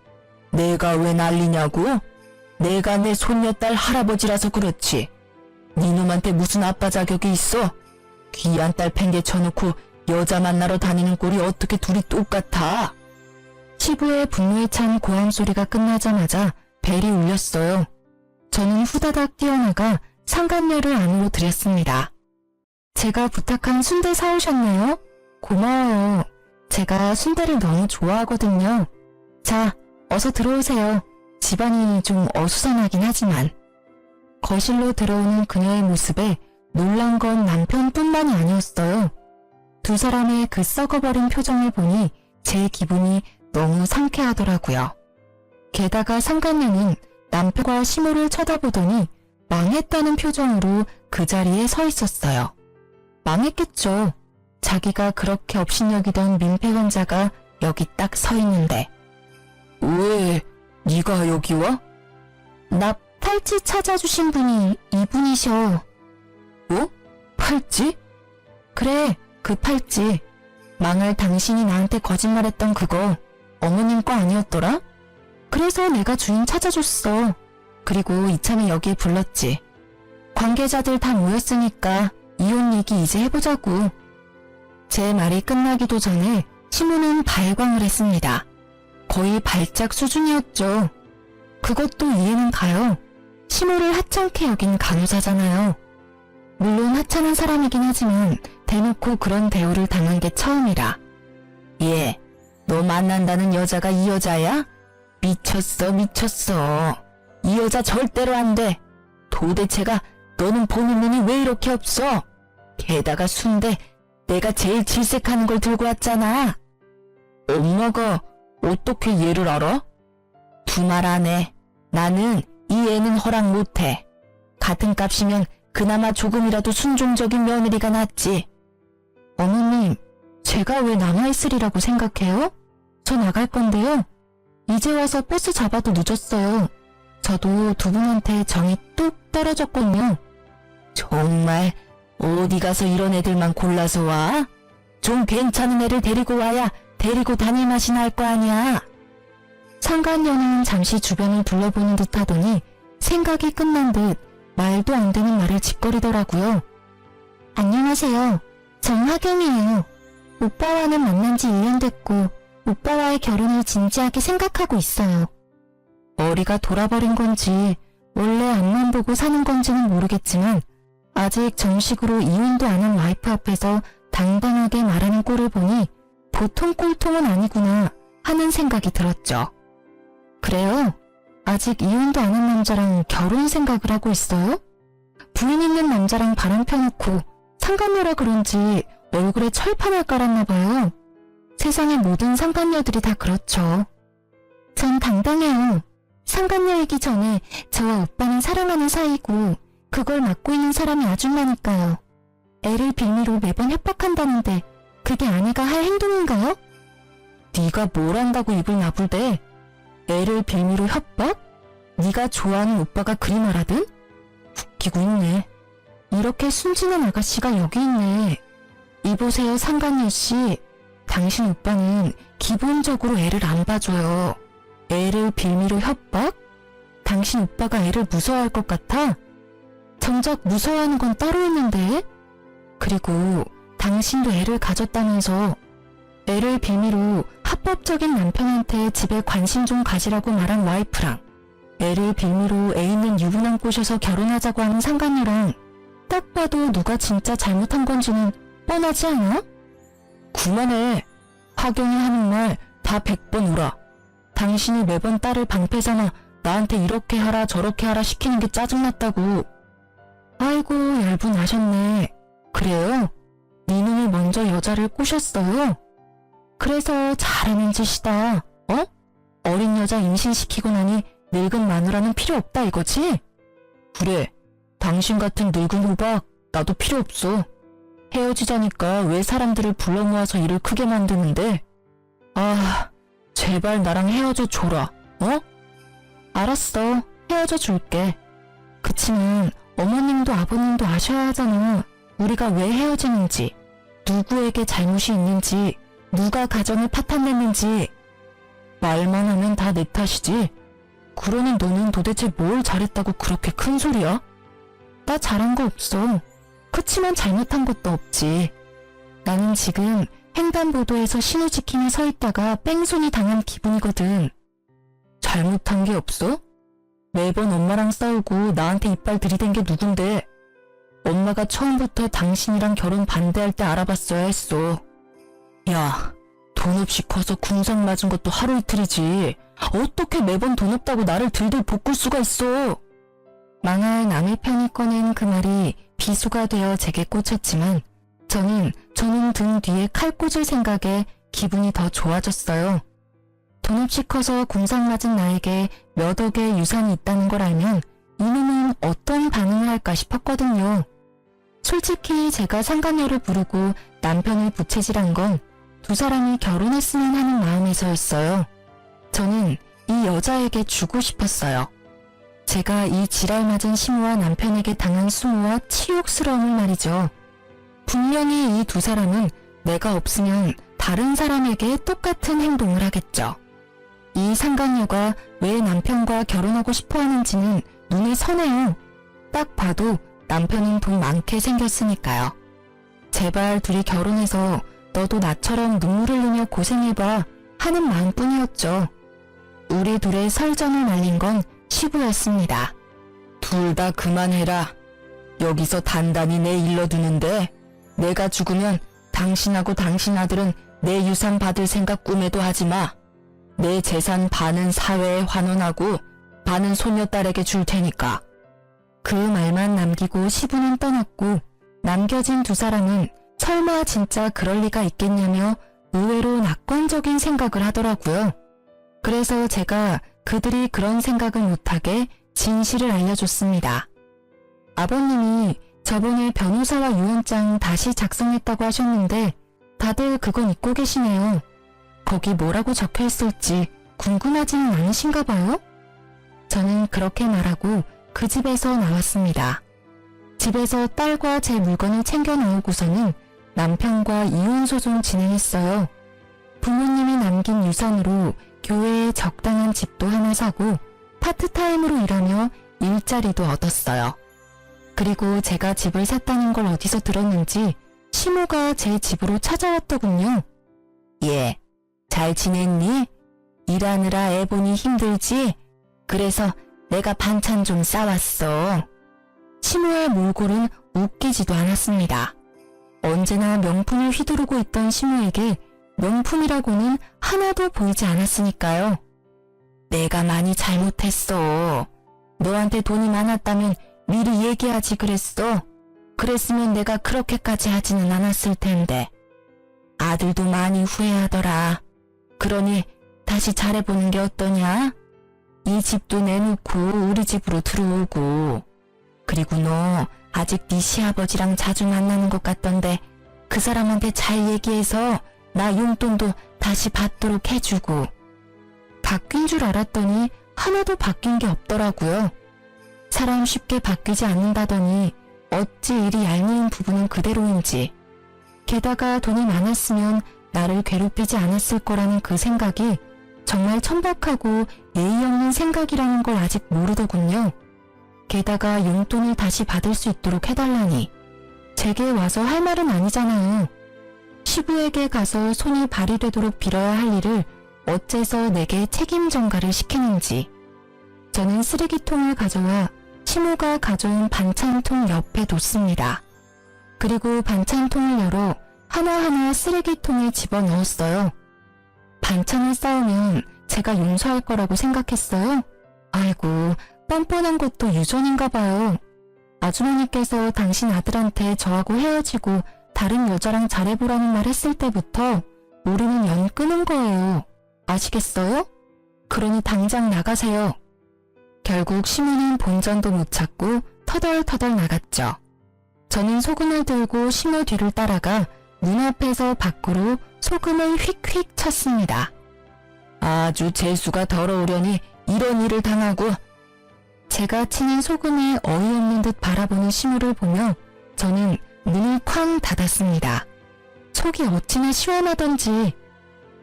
내가 왜 난리냐고? 내가 내 손녀딸 할아버지라서 그렇지. 니놈한테 무슨 아빠 자격이 있어? 귀한 딸 팽개 쳐놓고 여자 만나러 다니는 꼴이 어떻게 둘이 똑같아? 시부의 분노에 찬 고함 소리가 끝나자마자 벨이 울렸어요. 저는 후다닥 뛰어나가 상간녀를 안으로 들였습니다. 제가 부탁한 순대 사오셨네요? 고마워요. 제가 순대를 너무 좋아하거든요. 자, 어서 들어오세요. 집안이 좀 어수선하긴 하지만. 거실로 들어오는 그녀의 모습에 놀란 건 남편뿐만이 아니었어요. 두 사람의 그 썩어버린 표정을 보니 제 기분이 너무 상쾌하더라고요. 게다가 상간녀는 남편과 시모를 쳐다보더니 망했다는 표정으로 그 자리에 서 있었어요. 망했겠죠. 자기가 그렇게 업신여기던 민폐 환자가 여기 딱 서 있는데. 왜 네가 여기 와? 나 팔찌 찾아주신 분이 이분이셔. 어? 팔찌? 그래, 그 팔찌. 망할 당신이 나한테 거짓말했던 그거 어머님 거 아니었더라? 그래서 내가 주인 찾아줬어. 그리고 이참에 여기에 불렀지. 관계자들 다 모였으니까 이혼 얘기 이제 해보자고. 제 말이 끝나기도 전에 시모는 발광을 했습니다. 거의 발작 수준이었죠. 그것도 이해는 가요. 시모를 하찮게 여긴 간호사잖아요. 물론 하찮은 사람이긴 하지만 대놓고 그런 대우를 당한 게 처음이라. 예, 너 만난다는 여자가 이 여자야? 미쳤어, 미쳤어. 이 여자 절대로 안 돼. 도대체가 너는 보는 눈이 왜 이렇게 없어? 게다가 순대 내가 제일 질색하는 걸 들고 왔잖아. 엄마가 어떻게 얘를 알아? 두말 안 해. 나는 이 애는 허락 못해. 같은 값이면 그나마 조금이라도 순종적인 며느리가 낫지. 어머님, 제가 왜 남아있으리라고 생각해요? 저 나갈 건데요. 이제 와서 버스 잡아도 늦었어요. 저도 두 분한테 정이 뚝 떨어졌군요. 정말 어디 가서 이런 애들만 골라서 와? 좀 괜찮은 애를 데리고 와야 데리고 다닐 맛이 날 거 아니야. 상간녀는 잠시 주변을 둘러보는 듯 하더니 생각이 끝난 듯 말도 안 되는 말을 짓거리더라고요. 안녕하세요. 정하경이에요. 오빠와는 만난 지 1년 됐고 오빠와의 결혼을 진지하게 생각하고 있어요. 머리가 돌아버린 건지 원래 앞만 보고 사는 건지는 모르겠지만 아직 정식으로 이혼도 안 한 와이프 앞에서 당당하게 말하는 꼴을 보니 보통 꼴통은 아니구나 하는 생각이 들었죠. 그래요? 아직 이혼도 안 한 남자랑 결혼 생각을 하고 있어요? 부인 있는 남자랑 바람 펴놓고 상간녀라 그런지 얼굴에 철판을 깔았나 봐요. 세상의 모든 상간녀들이 다 그렇죠. 전 당당해요. 상간녀이기 전에 저와 오빠는 사랑하는 사이고 그걸 맡고 있는 사람이 아줌마니까요. 애를 빌미로 매번 협박한다는데 그게 아내가 할 행동인가요? 네가 뭘 안다고 입을 나불대? 애를 빌미로 협박? 네가 좋아하는 오빠가 그리 말하든? 웃기고 있네. 이렇게 순진한 아가씨가 여기 있네. 이보세요, 상간녀 씨. 당신 오빠는 기본적으로 애를 안 봐줘요. 애를 빌미로 협박? 당신 오빠가 애를 무서워할 것 같아? 정작 무서워하는 건 따로 있는데? 그리고 당신도 애를 가졌다면서 애를 빌미로 합법적인 남편한테 집에 관심 좀 가지라고 말한 와이프랑 애를 빌미로 애 있는 유부남 꼬셔서 결혼하자고 하는 상간녀랑 딱 봐도 누가 진짜 잘못한 건지는 뻔하지 않아? 그만해. 하경이 하는 말 다 100번 울어. 당신이 매번 딸을 방패삼아 나한테 이렇게 하라 저렇게 하라 시키는 게 짜증났다고. 아이고 얇은 아셨네. 그래요? 네 놈이 먼저 여자를 꼬셨어요? 그래서 잘하는 짓이다. 어? 어린 여자 임신시키고 나니 늙은 마누라는 필요 없다 이거지? 그래. 당신 같은 늙은 호박 나도 필요 없어. 헤어지자니까 왜 사람들을 불러 모아서 일을 크게 만드는데? 아, 제발 나랑 헤어져 줘라. 어? 알았어. 헤어져 줄게. 그치만 어머님도 아버님도 아셔야 하잖아. 우리가 왜 헤어지는지, 누구에게 잘못이 있는지, 누가 가정을 파탄냈는지. 말만 하면 다 내 탓이지. 그러니 너는 도대체 뭘 잘했다고 그렇게 큰 소리야? 나 잘한 거 없어. 그치만 잘못한 것도 없지. 나는 지금 횡단보도에서 신호 지키며 서 있다가 뺑소니 당한 기분이거든. 잘못한 게 없어? 매번 엄마랑 싸우고 나한테 이빨 들이댄 게 누군데? 엄마가 처음부터 당신이랑 결혼 반대할 때 알아봤어야 했어. 야, 돈 없이 커서 궁상 맞은 것도 하루 이틀이지. 어떻게 매번 돈 없다고 나를 들들 볶을 수가 있어? 망할 남의 편이 꺼낸 그 말이 비수가 되어 제게 꽂혔지만 저는 등 뒤에 칼 꽂을 생각에 기분이 더 좋아졌어요. 돈 없이 커서 궁상 맞은 나에게 몇 억의 유산이 있다는 걸 알면 이놈은 어떤 반응을 할까 싶었거든요. 솔직히 제가 상간녀를 부르고 남편을 부채질한 건 두 사람이 결혼했으면 하는 마음에서였어요. 저는 이 여자에게 주고 싶었어요. 제가 이 지랄 맞은 시모와 남편에게 당한 수모와 치욕스러움을 말이죠. 분명히 이 두 사람은 내가 없으면 다른 사람에게 똑같은 행동을 하겠죠. 이 상간녀가 왜 남편과 결혼하고 싶어 하는지는 눈에 선해요. 딱 봐도 남편은 돈 많게 생겼으니까요. 제발 둘이 결혼해서 너도 나처럼 눈물을 흘리며 고생해봐 하는 마음뿐이었죠. 우리 둘의 설전을 말린 건 시부였습니다. 둘 다 그만해라. 여기서 단단히 내 일러두는데 내가 죽으면 당신하고 당신 아들은 내 유산 받을 생각 꿈에도 하지 마. 내 재산 반은 사회에 환원하고 반은 소녀딸에게 줄 테니까. 그 말만 남기고 시부는 떠났고 남겨진 두 사람은 설마 진짜 그럴 리가 있겠냐며 의외로 낙관적인 생각을 하더라고요. 그래서 제가 그들이 그런 생각을 못하게 진실을 알려줬습니다. 아버님이 저번에 변호사와 유언장 다시 작성했다고 하셨는데 다들 그건 잊고 계시네요. 거기 뭐라고 적혀있을지 궁금하지는 않으신가 봐요? 저는 그렇게 말하고 그 집에서 나왔습니다. 집에서 딸과 제 물건을 챙겨 나오고서는 남편과 이혼소송 진행했어요. 부모님이 남긴 유산으로 교회에 적당한 집도 하나 사고 파트타임으로 일하며 일자리도 얻었어요. 그리고 제가 집을 샀다는 걸 어디서 들었는지 시모가 제 집으로 찾아왔더군요. 예, 잘 지냈니? 일하느라 애 보니 힘들지? 그래서 내가 반찬 좀 싸왔어. 시모의 몰골은 웃기지도 않았습니다. 언제나 명품을 휘두르고 있던 시모에게 명품이라고는 하나도 보이지 않았으니까요. 내가 많이 잘못했어. 너한테 돈이 많았다면 미리 얘기하지 그랬어. 그랬으면 내가 그렇게까지 하지는 않았을 텐데. 아들도 많이 후회하더라. 그러니 다시 잘해보는 게 어떠냐? 이 집도 내놓고 우리 집으로 들어오고. 그리고 너 아직 네 시아버지랑 자주 만나는 것 같던데 그 사람한테 잘 얘기해서 나 용돈도 다시 받도록 해주고. 바뀐 줄 알았더니 하나도 바뀐 게 없더라고요. 사람 쉽게 바뀌지 않는다더니 어찌 이리 얄미운 부분은 그대로인지. 게다가 돈이 많았으면 나를 괴롭히지 않았을 거라는 그 생각이 정말 천박하고 예의 없는 생각이라는 걸 아직 모르더군요. 게다가 용돈을 다시 받을 수 있도록 해달라니. 제게 와서 할 말은 아니잖아요. 시부에게 가서 손이 발이 되도록 빌어야 할 일을 어째서 내게 책임 전가를 시키는지. 저는 쓰레기통을 가져와 시모가 가져온 반찬통 옆에 뒀습니다. 그리고 반찬통을 열어 하나하나 쓰레기통에 집어넣었어요. 반찬을 쌓으면 제가 용서할 거라고 생각했어요? 아이고, 뻔뻔한 것도 유전인가 봐요. 아주머니께서 당신 아들한테 저하고 헤어지고 다른 여자랑 잘해보라는 말 했을 때부터 우리는 연 끊은 거예요. 아시겠어요? 그러니 당장 나가세요. 결국 시모는 본전도 못 찾고 터덜터덜 나갔죠. 저는 소금을 들고 시모 뒤를 따라가 문 앞에서 밖으로 소금을 휙휙 쳤습니다. 아주 재수가 더러우려니 이런 일을 당하고. 제가 치는 소금에 어이없는 듯 바라보는 시모를 보며 저는 문을 쾅 닫았습니다. 속이 어찌나 시원하던지.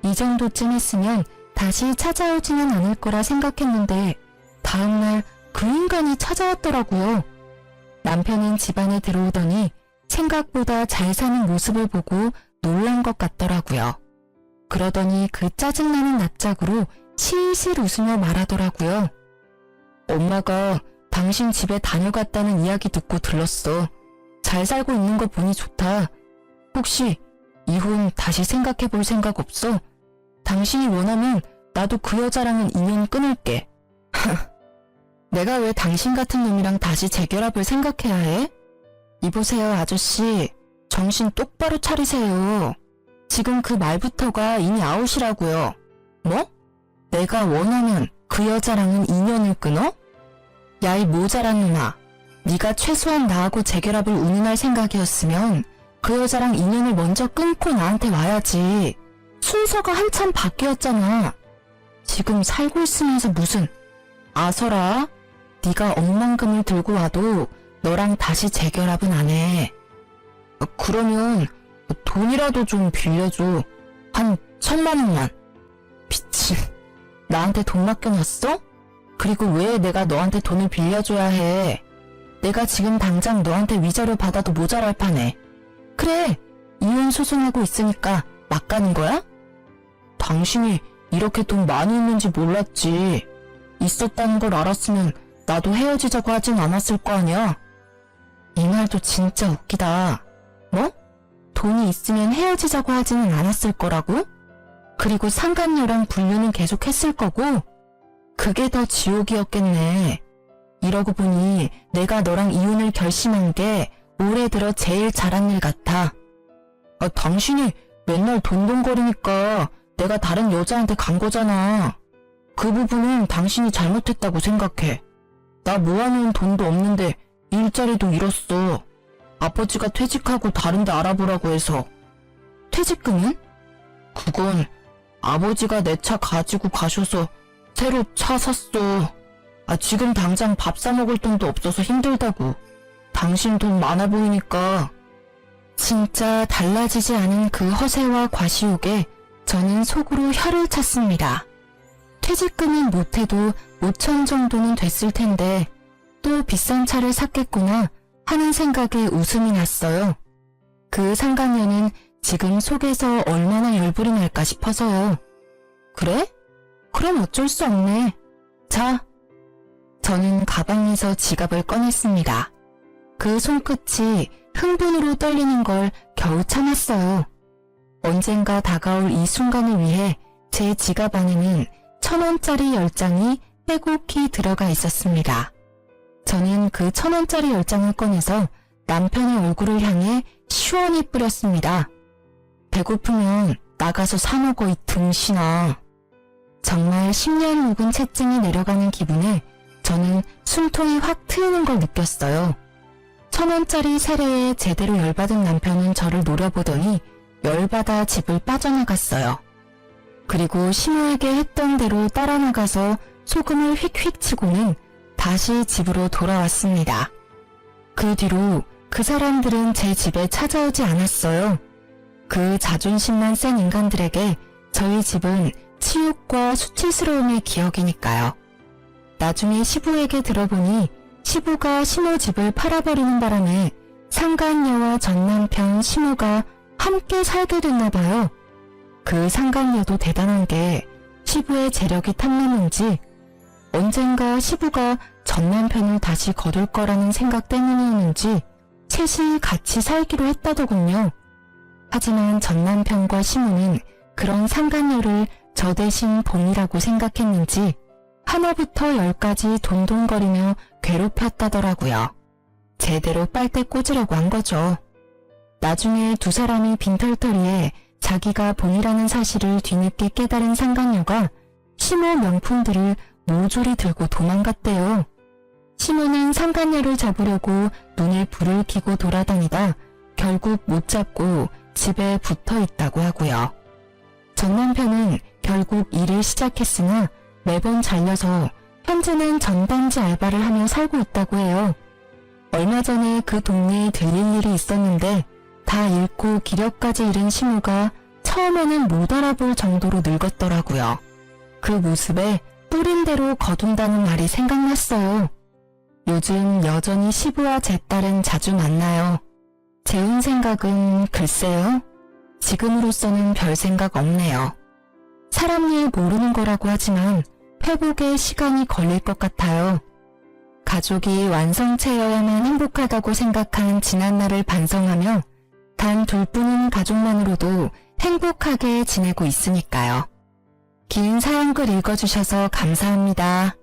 이 정도쯤 했으면 다시 찾아오지는 않을 거라 생각했는데 다음날 그 인간이 찾아왔더라고요. 남편은 집안에 들어오더니 생각보다 잘 사는 모습을 보고 놀란 것 같더라고요. 그러더니 그 짜증나는 낯짝으로 실실 웃으며 말하더라고요. 엄마가 당신 집에 다녀갔다는 이야기 듣고 들렀어. 잘 살고 있는 거 보니 좋다. 혹시 이혼 다시 생각해 볼 생각 없어? 당신이 원하면 나도 그 여자랑은 인연 끊을게. 내가 왜 당신 같은 놈이랑 다시 재결합을 생각해야 해? 이보세요, 아저씨. 정신 똑바로 차리세요. 지금 그 말부터가 이미 아웃이라고요. 뭐? 내가 원하면 그 여자랑은 인연을 끊어? 야, 이 모자란 놈아. 네가 최소한 나하고 재결합을 운운할 생각이었으면 그 여자랑 인연을 먼저 끊고 나한테 와야지. 순서가 한참 바뀌었잖아. 지금 살고 있으면서 무슨. 아서라, 네가 억만금을 들고 와도 너랑 다시 재결합은 안 해. 그러면 돈이라도 좀 빌려줘. 한 1,000만 원만. 미친. 나한테 돈 맡겨놨어? 그리고 왜 내가 너한테 돈을 빌려줘야 해? 내가 지금 당장 너한테 위자료 받아도 모자랄 판에. 그래, 이혼 소송하고 있으니까 막 가는 거야? 당신이 이렇게 돈 많이 있는지 몰랐지. 있었다는 걸 알았으면 나도 헤어지자고 하진 않았을 거 아니야. 이 말도 진짜 웃기다. 뭐? 돈이 있으면 헤어지자고 하지는 않았을 거라고? 그리고 상간녀랑 분류는 계속 했을 거고? 그게 더 지옥이었겠네. 이러고 보니 내가 너랑 이혼을 결심한 게 올해 들어 제일 잘한 일 같아. 당신이 맨날 돈돈거리니까 내가 다른 여자한테 간 거잖아. 그 부분은 당신이 잘못했다고 생각해. 나 모아놓은 돈도 없는데 일자리도 잃었어. 아버지가 퇴직하고 다른 데 알아보라고 해서. 퇴직금은? 그건 아버지가 내 차 가지고 가셔서 새로 차 샀어. 지금 당장 밥 사 먹을 돈도 없어서 힘들다고. 당신 돈 많아 보이니까. 진짜 달라지지 않은 그 허세와 과시욕에 저는 속으로 혀를 찼습니다. 퇴직금은 못해도 5천 정도는 됐을 텐데 또 비싼 차를 샀겠구나 하는 생각에 웃음이 났어요. 그 상간녀는 지금 속에서 얼마나 열불이 날까 싶어서요. 그래? 그럼 어쩔 수 없네. 자. 저는 가방에서 지갑을 꺼냈습니다. 그 손끝이 흥분으로 떨리는 걸 겨우 참았어요. 언젠가 다가올 이 순간을 위해 제 지갑 안에는 1,000원짜리 10장이 빼곡히 들어가 있었습니다. 저는 그 1,000원짜리 10장을 꺼내서 남편의 얼굴을 향해 시원히 뿌렸습니다. 배고프면 나가서 사 먹어 이 등신아. 정말 10년 묵은 채증이 내려가는 기분에 저는 숨통이 확 트이는 걸 느꼈어요. 1,000원짜리 세례에 제대로 열받은 남편은 저를 노려보더니 열받아 집을 빠져나갔어요. 그리고 시모에게 했던 대로 따라 나가서 소금을 휙휙 치고는 다시 집으로 돌아왔습니다. 그 뒤로 그 사람들은 제 집에 찾아오지 않았어요. 그 자존심만 센 인간들에게 저희 집은 치욕과 수치스러움의 기억이니까요. 나중에 시부에게 들어보니 시부가 시모 집을 팔아버리는 바람에 상간녀와 전남편 시모가 함께 살게 됐나 봐요. 그 상간녀도 대단한 게 시부의 재력이 탐나는지 언젠가 시부가 전남편을 다시 거둘 거라는 생각 때문이었는지 셋이 같이 살기로 했다더군요. 하지만 전남편과 시모는 그런 상간녀를 저 대신 본이라고 생각했는지 하나부터 열까지 돈돈거리며 괴롭혔다더라고요. 제대로 빨대 꽂으려고 한 거죠. 나중에 두 사람이 빈털터리에 자기가 본이라는 사실을 뒤늦게 깨달은 상간녀가 시모 명품들을 모조리 들고 도망갔대요. 시모는 상간녀를 잡으려고 눈에 불을 켜고 돌아다니다 결국 못 잡고 집에 붙어 있다고 하고요. 전 남편은 결국 일을 시작했으나 매번 잘려서 현재는 전단지 알바를 하며 살고 있다고 해요. 얼마 전에 그 동네에 들릴 일이 있었는데 다 잃고 기력까지 잃은 시모가 처음에는 못 알아볼 정도로 늙었더라고요. 그 모습에 뿌린 대로 거둔다는 말이 생각났어요. 요즘 여전히 시부와 제 딸은 자주 만나요. 재운 생각은 글쎄요. 지금으로서는 별 생각 없네요. 사람 일 모르는 거라고 하지만 회복에 시간이 걸릴 것 같아요. 가족이 완성체여야만 행복하다고 생각한 지난날을 반성하며 단 둘뿐인 가족만으로도 행복하게 지내고 있으니까요. 긴 사연글 읽어주셔서 감사합니다.